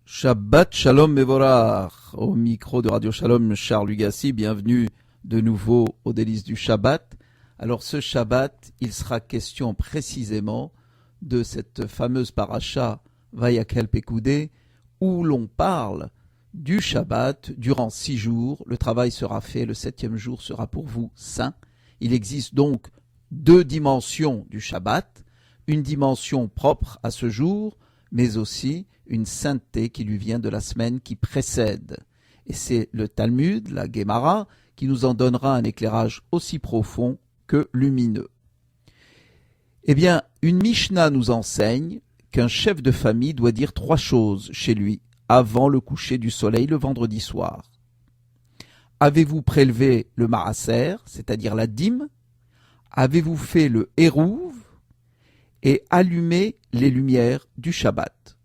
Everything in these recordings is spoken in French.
Shabbat Shalom Mevorach, au micro de Radio Shalom, Charles Lugassi, bienvenue de nouveau aux délices du Shabbat. Alors ce Shabbat, il sera question précisément de cette fameuse paracha Vayakhel Pekudei, où l'on parle du Shabbat durant 6 jours. Le travail sera fait, le 7e jour sera pour vous saint. Il existe donc 2 dimensions du Shabbat, une dimension propre à ce jour, mais aussi une sainteté qui lui vient de la semaine qui précède. Et c'est le Talmud, la Gemara, qui nous en donnera un éclairage aussi profond que lumineux. Eh bien, une Mishnah nous enseigne qu'un chef de famille doit dire 3 choses chez lui avant le coucher du soleil le vendredi soir. Avez-vous prélevé le maaser, c'est-à-dire la dîme? Avez-vous fait le hérouv? Et allumé les lumières du Shabbat.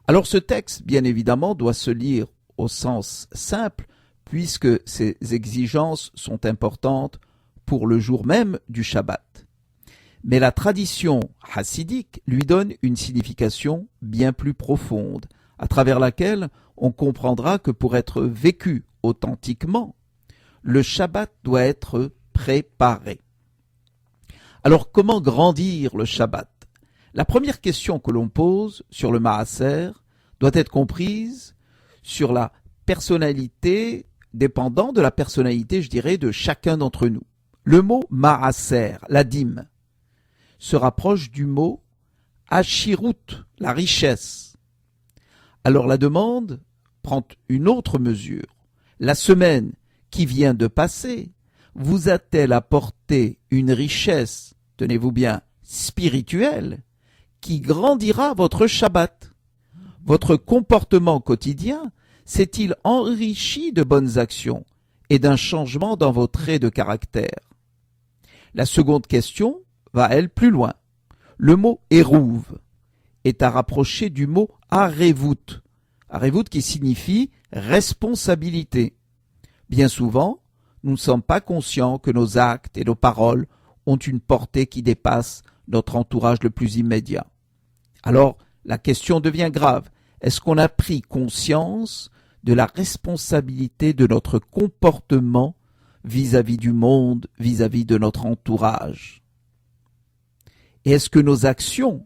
Alors ce texte, bien évidemment, doit se lire au sens simple, puisque ces exigences sont importantes pour le jour même du Shabbat. Mais la tradition chassidique lui donne une signification bien plus profonde, à travers laquelle on comprendra que pour être vécu authentiquement, le Shabbat doit être préparé. Alors comment grandir le Shabbat? La première question que l'on pose sur le maaser doit être comprise sur la personnalité, dépendant de la personnalité, je dirais, de chacun d'entre nous. Le mot maaser, la dîme, se rapproche du mot ashirut, la richesse. Alors la demande prend une autre mesure. La semaine qui vient de passer vous a-t-elle apporté une richesse, tenez-vous bien, spirituelle, qui grandira votre Shabbat? Votre comportement quotidien s'est-il enrichi de bonnes actions et d'un changement dans vos traits de caractère? La seconde question va, elle, plus loin. Le mot « hérouv » est à rapprocher du mot « harevut », harevut qui signifie « responsabilité ». Bien souvent, nous ne sommes pas conscients que nos actes et nos paroles ont une portée qui dépasse notre entourage le plus immédiat. Alors, la question devient grave. Est-ce qu'on a pris conscience de la responsabilité de notre comportement vis-à-vis du monde, vis-à-vis de notre entourage? Et est-ce que nos actions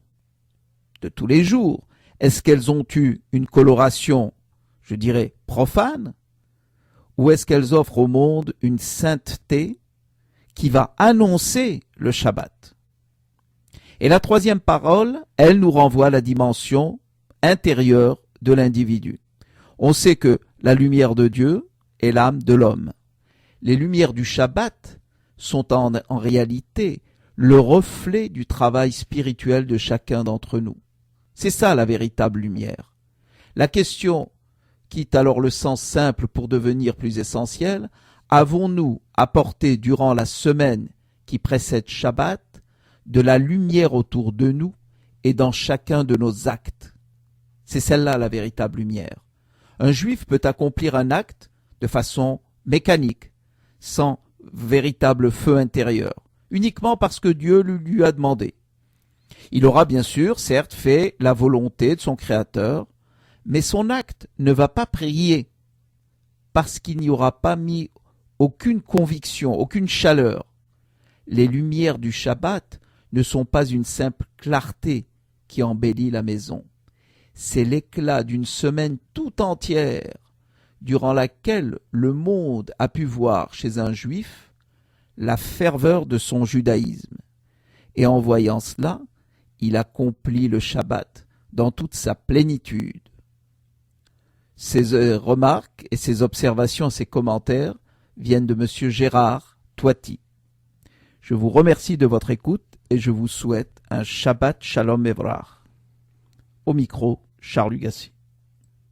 de tous les jours, est-ce qu'elles ont eu une coloration, je dirais, profane, ou est-ce qu'elles offrent au monde une sainteté qui va annoncer le Shabbat? Et la troisième parole, elle nous renvoie à la dimension intérieure de l'individu. On sait que la lumière de Dieu est l'âme de l'homme. Les lumières du Shabbat sont en réalité le reflet du travail spirituel de chacun d'entre nous. C'est ça la véritable lumière. La question quitte alors le sens simple pour devenir plus essentiel, avons-nous apporté durant la semaine qui précède Shabbat de la lumière autour de nous et dans chacun de nos actes? C'est celle-là la véritable lumière. Un juif peut accomplir un acte de façon mécanique, sans véritable feu intérieur, uniquement parce que Dieu le lui a demandé. Il aura bien sûr, certes, fait la volonté de son Créateur, mais son acte ne va pas prier parce qu'il n'y aura pas mis aucune conviction, aucune chaleur. Les lumières du Shabbat ne sont pas une simple clarté qui embellit la maison. C'est l'éclat d'une semaine tout entière durant laquelle le monde a pu voir chez un juif la ferveur de son judaïsme. Et en voyant cela, il accomplit le Shabbat dans toute sa plénitude. Ces remarques et ces observations, ces commentaires viennent de M. Gérard Toiti. Je vous remercie de votre écoute et je vous souhaite un Shabbat Shalom Mevorach. Au micro, Charles Lugassi.